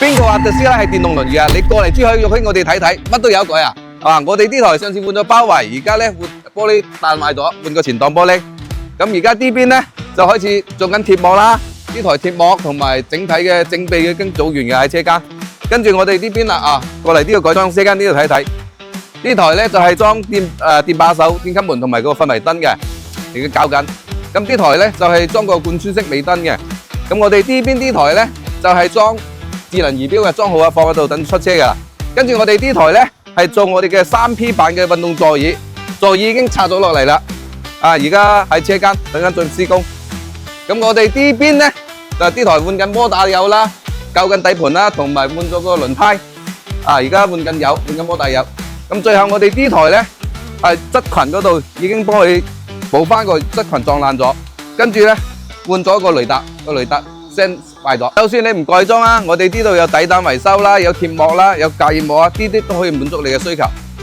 邊個話特斯拉係電動輪椅啊？你過嚟珠海玉興我哋睇睇，乜都有改啊！我哋呢台上次換咗包圍，而家咧換玻璃彈壞咗，換個前擋玻璃。咁而家呢邊咧就開始做緊貼膜啦。呢台貼膜同埋整體嘅整備已經做完嘅喺車間。跟住我哋呢邊啦過嚟呢個改裝車間呢度睇睇。呢台咧就係裝電把手、電級門同埋個氛圍燈嘅，而家搞緊。咁呢台咧就係裝個貫穿式尾燈嘅。咁我哋呢邊呢台咧就係裝智能儀錶嘅，裝好啊，放喺度等出車噶啦。跟住我哋呢台咧係做我哋嘅3P 版嘅運動座椅，座椅已經拆咗落嚟啦。而家喺車間等緊進施工。咁我哋呢邊咧就呢台換緊摩打油啦，校緊底盤啦，同埋換咗個輪胎。而家換緊油，換緊摩打油。咁最後我哋呢台咧係側裙嗰度已經幫佢補翻個側裙撞爛咗，跟住咧換咗個雷達，聲壞咗。就算你唔改裝啦，我哋呢度有底膽維修啦，有貼膜啦，有隔熱膜啊，呢啲都可以滿足你嘅需求。